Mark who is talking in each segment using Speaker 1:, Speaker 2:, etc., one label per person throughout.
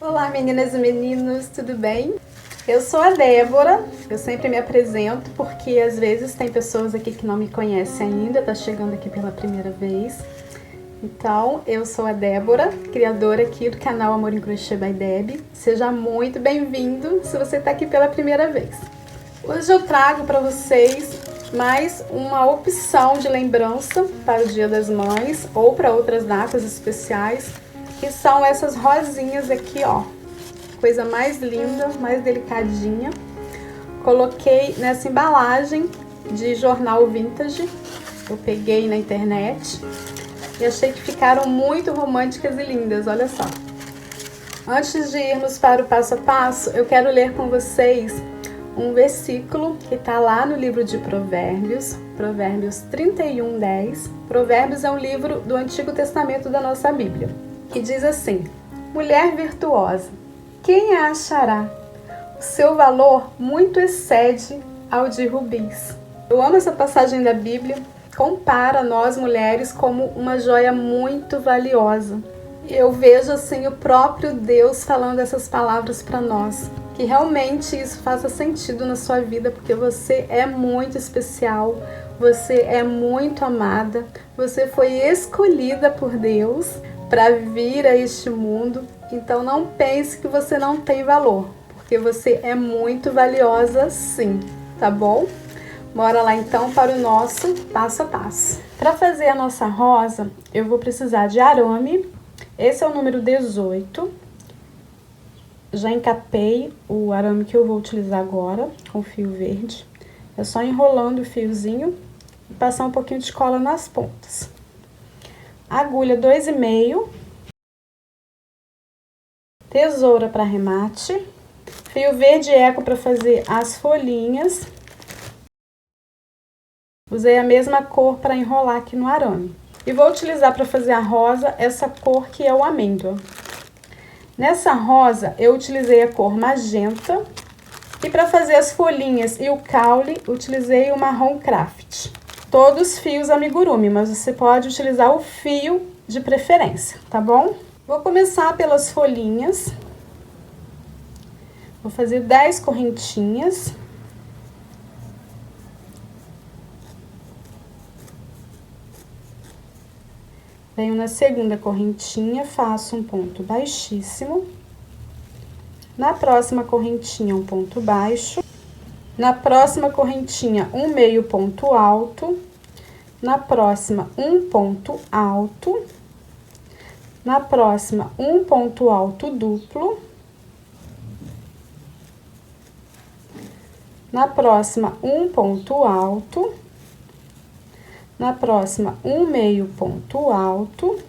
Speaker 1: Olá meninas e meninos, tudo bem? Eu sou a Débora, eu sempre me apresento porque às vezes tem pessoas aqui que não me conhecem ainda, tá chegando aqui pela primeira vez. Então, eu sou a Débora, criadora aqui do canal Amor em Crochê by Deb. Seja muito bem-vindo se você tá aqui pela primeira vez. Hoje eu trago para vocês mais uma opção de lembrança para o Dia das Mães ou para outras datas especiais, que são essas rosinhas aqui, ó. Coisa mais linda, mais delicadinha. Coloquei nessa embalagem de jornal vintage. Eu peguei na internet e achei que ficaram muito românticas e lindas, olha só. Antes de irmos para o passo a passo, eu quero ler com vocês um versículo que está lá no livro de Provérbios, Provérbios 31:10. Provérbios é um livro do Antigo Testamento da nossa Bíblia. E diz assim: mulher virtuosa, quem a achará? O seu valor muito excede ao de rubis. Eu amo essa passagem da Bíblia, compara nós mulheres como uma joia muito valiosa. Eu vejo assim o próprio Deus falando essas palavras para nós. Que realmente isso faça sentido na sua vida, porque você é muito especial, você é muito amada, você foi escolhida por Deus para vir a este mundo. Então não pense que você não tem valor, porque você é muito valiosa sim, tá bom? Bora lá então para o nosso passo a passo. Para fazer a nossa rosa, eu vou precisar de arame. Esse é o número 18. Já encapei o arame que eu vou utilizar agora com fio verde. É só enrolando o fiozinho e passar um pouquinho de cola nas pontas. Agulha 2,5. Tesoura para arremate. Fio verde eco para fazer as folhinhas. Usei a mesma cor para enrolar aqui no arame. E vou utilizar para fazer a rosa essa cor que é o amêndoa. Nessa rosa, eu utilizei a cor magenta. E para fazer as folhinhas e o caule, utilizei o marrom craft. Todos fios amigurumi, mas você pode utilizar o fio de preferência, tá bom? Vou começar pelas folhinhas. Vou fazer 10 correntinhas. Venho na segunda correntinha, faço um ponto baixíssimo. Na próxima correntinha, um ponto baixo. Na próxima correntinha, um meio ponto alto. Na próxima, um ponto alto. Na próxima, um ponto alto duplo. Na próxima, um ponto alto. Na próxima, um meio ponto alto.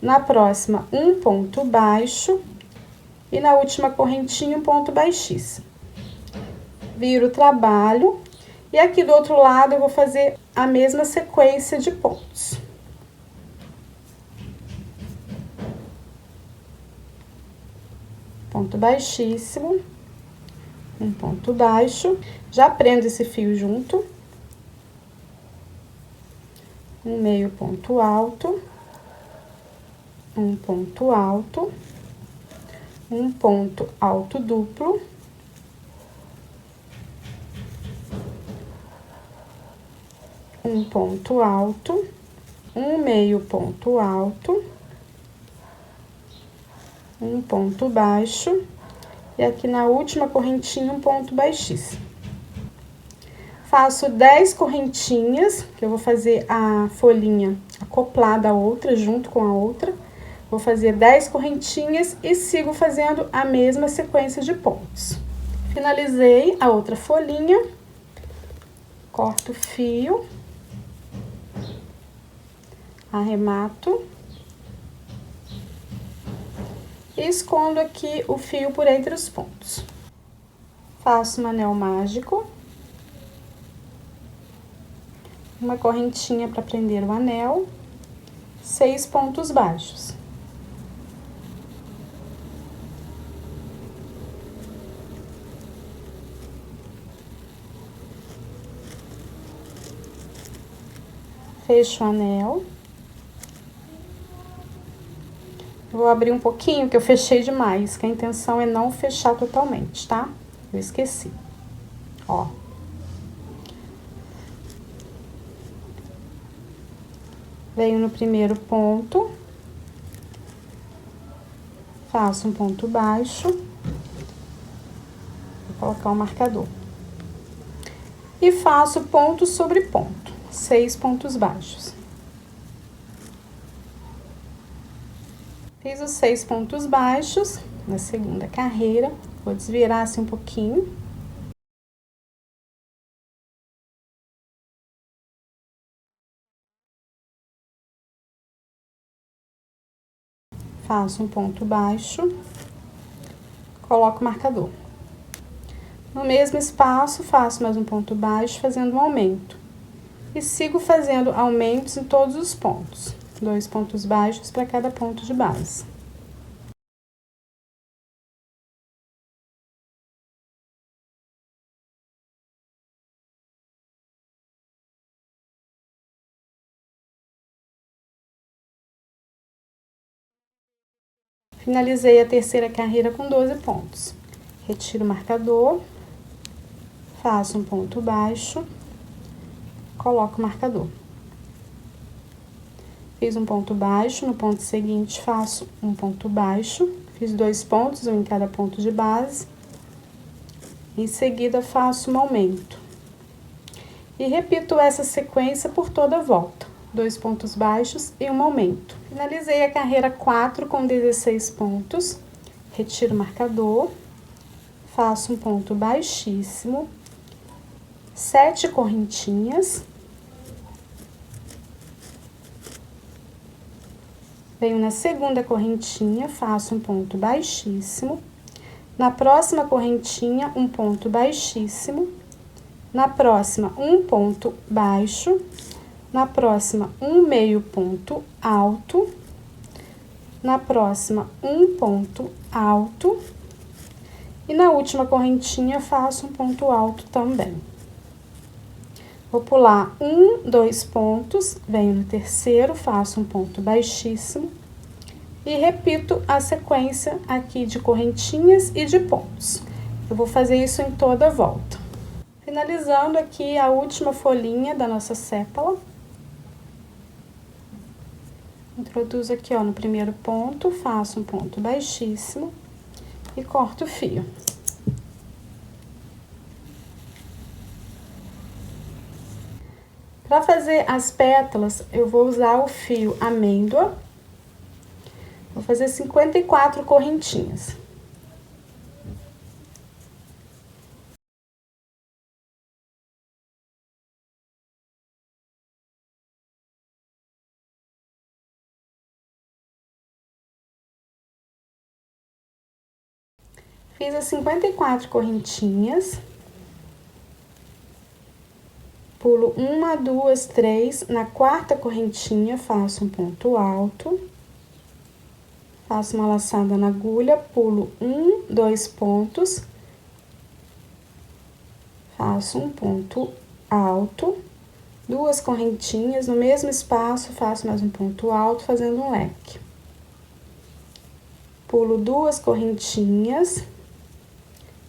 Speaker 1: Na próxima, um ponto baixo. E na última correntinha, um ponto baixíssimo. Viro o trabalho. E aqui do outro lado, eu vou fazer a mesma sequência de pontos. Ponto baixíssimo. Um ponto baixo. Já prendo esse fio junto. Um meio ponto alto, um ponto alto, um ponto alto duplo, um ponto alto, um meio ponto alto, um ponto baixo e aqui na última correntinha um ponto baixíssimo. Faço 10 correntinhas, que eu vou fazer a folhinha acoplada à outra, junto com a outra. Vou fazer 10 correntinhas e sigo fazendo a mesma sequência de pontos. Finalizei a outra folhinha, corto o fio, arremato e escondo aqui o fio por entre os pontos. Faço um anel mágico. Uma correntinha para prender o anel, 6 pontos baixos. Fecho o anel. Vou abrir um pouquinho, que eu fechei demais, que a intenção é não fechar totalmente, tá? Eu esqueci. Ó. Venho no primeiro ponto. Faço um ponto baixo. Vou colocar o marcador. E faço ponto sobre ponto, 6 pontos baixos. Fiz os 6 pontos baixos na segunda carreira. Vou desvirar assim um pouquinho. Faço um ponto baixo. Coloco o marcador. No mesmo espaço, faço mais um ponto baixo, fazendo um aumento. E sigo fazendo aumentos em todos os pontos. 2 pontos baixos para cada ponto de base. Finalizei a terceira carreira com 12 pontos. Retiro o marcador, faço um ponto baixo, coloco o marcador. Fiz um ponto baixo, no ponto seguinte faço um ponto baixo, fiz 2 pontos, um em cada ponto de base. Em seguida, faço um aumento. E repito essa sequência por toda a volta. 2 pontos baixos e um aumento. Finalizei a carreira 4 com 16 pontos. Retiro o marcador. Faço um ponto baixíssimo. 7 correntinhas. Venho na segunda correntinha, faço um ponto baixíssimo. Na próxima correntinha, um ponto baixíssimo. Na próxima, um ponto baixo. Na próxima, um meio ponto alto. Na próxima, um ponto alto. E na última correntinha, faço um ponto alto também. Vou pular 1, 2 pontos, venho no terceiro, faço um ponto baixíssimo. E repito a sequência aqui de correntinhas e de pontos. Eu vou fazer isso em toda a volta. Finalizando aqui a última folhinha da nossa sépala. Introduzo aqui, ó, no primeiro ponto, faço um ponto baixíssimo e corto o fio. Para fazer as pétalas, eu vou usar o fio amêndoa. Vou fazer 54 correntinhas. Fiz as 54 correntinhas. Pulo 1, 2, 3, na quarta correntinha faço um ponto alto. Faço uma laçada na agulha, pulo 1, 2 pontos. Faço um ponto alto. 2 correntinhas, no mesmo espaço faço mais um ponto alto, fazendo um leque. Pulo 2 correntinhas.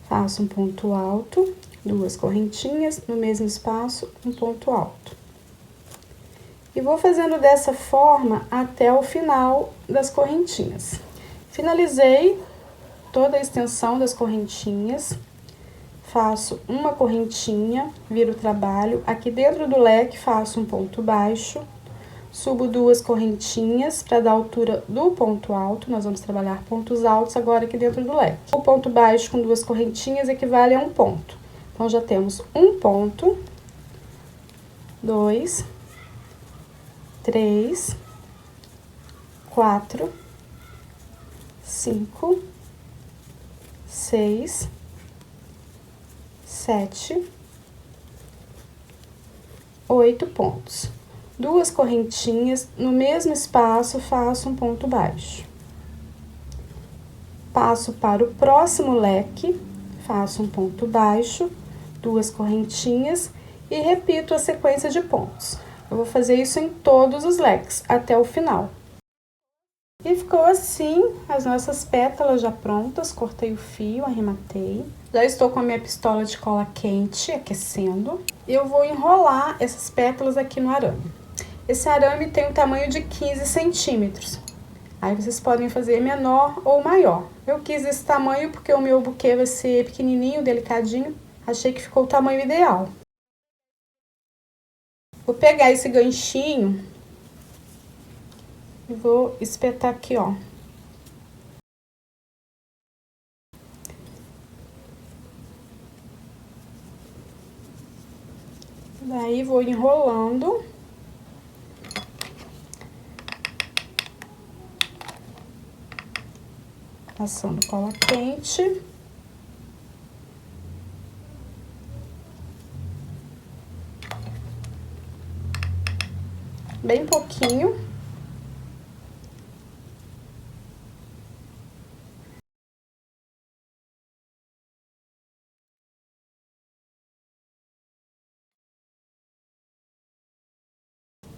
Speaker 1: Faço um ponto alto. 2 correntinhas, no mesmo espaço, um ponto alto. E vou fazendo dessa forma até o final das correntinhas. Finalizei toda a extensão das correntinhas. Faço uma correntinha, viro o trabalho. Aqui dentro do leque, faço um ponto baixo. Subo 2 correntinhas para dar a altura do ponto alto. Nós vamos trabalhar pontos altos agora aqui dentro do leque. O ponto baixo com 2 correntinhas equivale a um ponto. Então, já temos um ponto, 2, 3, 4, 5, 6, 7, 8 pontos. 2 correntinhas, no mesmo espaço, faço um ponto baixo. Passo para o próximo leque, faço um ponto baixo, 2 correntinhas e repito a sequência de pontos. Eu vou fazer isso em todos os leques, até o final. E ficou assim as nossas pétalas já prontas. Cortei o fio, arrematei. Já estou com a minha pistola de cola quente aquecendo. E eu vou enrolar essas pétalas aqui no arame. Esse arame tem o tamanho de 15 centímetros. Aí vocês podem fazer menor ou maior. Eu quis esse tamanho porque o meu buquê vai ser pequenininho, delicadinho. Achei que ficou o tamanho ideal. Vou pegar esse ganchinho e vou espetar aqui, ó. Daí vou enrolando. Passando cola quente. Bem pouquinho.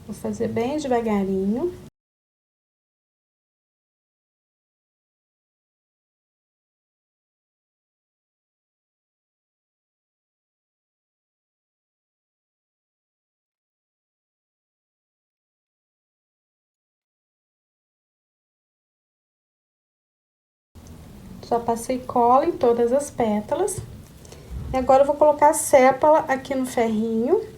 Speaker 1: Vou fazer bem devagarinho. Já passei cola em todas as pétalas. E agora eu vou colocar a sépala aqui no ferrinho.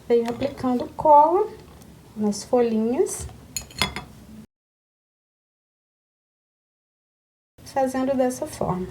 Speaker 1: Venho aplicando cola nas folhinhas. Fazendo dessa forma.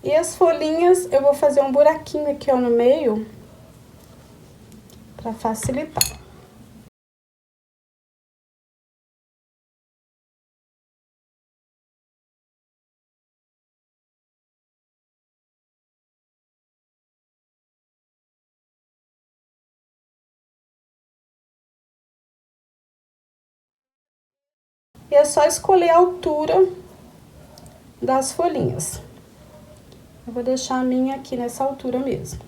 Speaker 1: E as folhinhas eu vou fazer um buraquinho aqui, ó, no meio, para facilitar. E é só escolher a altura das folhinhas. Eu vou deixar a minha aqui nessa altura mesmo.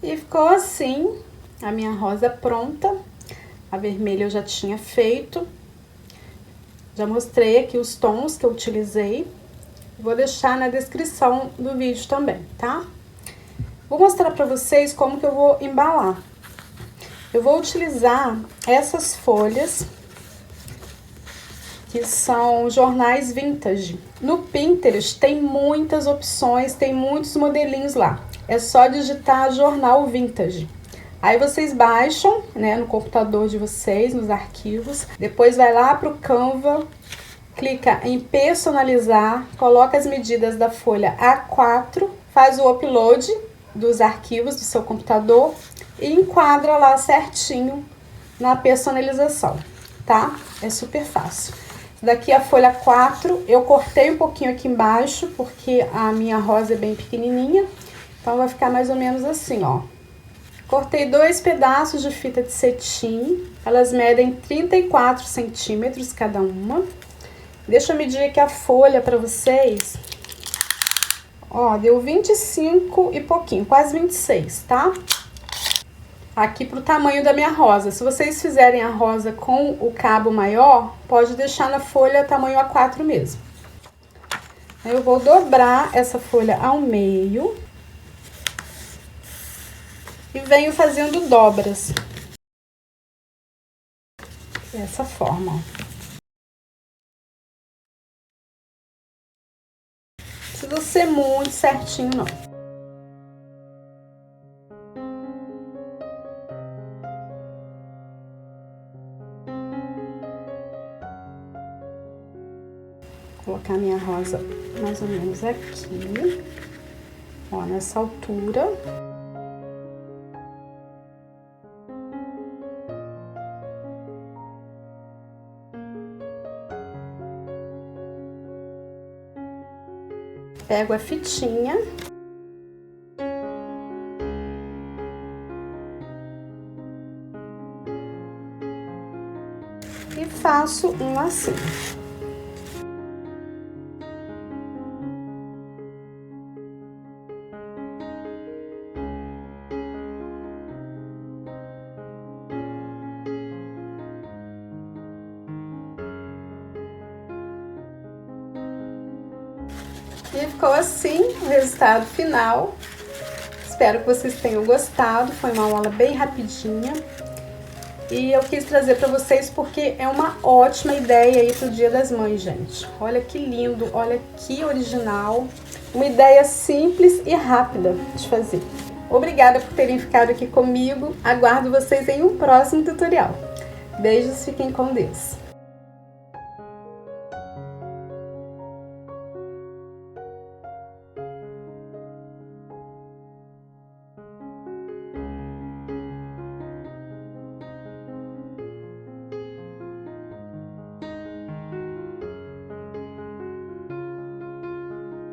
Speaker 1: E ficou assim a minha rosa pronta. A vermelha eu já tinha feito. Já mostrei aqui os tons que eu utilizei. Vou deixar na descrição do vídeo também, tá? Vou mostrar pra vocês como que eu vou embalar. Eu vou utilizar essas folhas, que são jornais vintage. No Pinterest tem muitas opções, tem muitos modelinhos lá. É só digitar jornal vintage. Aí vocês baixam, né, no computador de vocês, nos arquivos. Depois vai lá pro Canva, clica em personalizar, coloca as medidas da folha A4, faz o upload dos arquivos do seu computador e enquadra lá certinho na personalização, tá? É super fácil. Daqui a folha 4, eu cortei um pouquinho aqui embaixo, porque a minha rosa é bem pequenininha, então vai ficar mais ou menos assim, ó. Cortei 2 pedaços de fita de cetim, elas medem 34 centímetros cada uma. Deixa eu medir aqui a folha pra vocês. Ó, deu 25 e pouquinho, quase 26, tá? aqui pro tamanho da minha rosa. Se vocês fizerem a rosa com o cabo maior, pode deixar na folha tamanho A4 mesmo. Eu vou dobrar essa folha ao meio e venho fazendo dobras. Dessa forma, ó. Não precisa ser muito certinho, não. Vou colocar minha rosa mais ou menos aqui, ó, nessa altura. Pego a fitinha. E faço um assim. E ficou assim o resultado final. Espero que vocês tenham gostado. Foi uma aula bem rapidinha. E eu quis trazer para vocês porque é uma ótima ideia aí pro Dia das Mães, gente. Olha que lindo, olha que original. Uma ideia simples e rápida de fazer. Obrigada por terem ficado aqui comigo. Aguardo vocês em um próximo tutorial. Beijos, fiquem com Deus.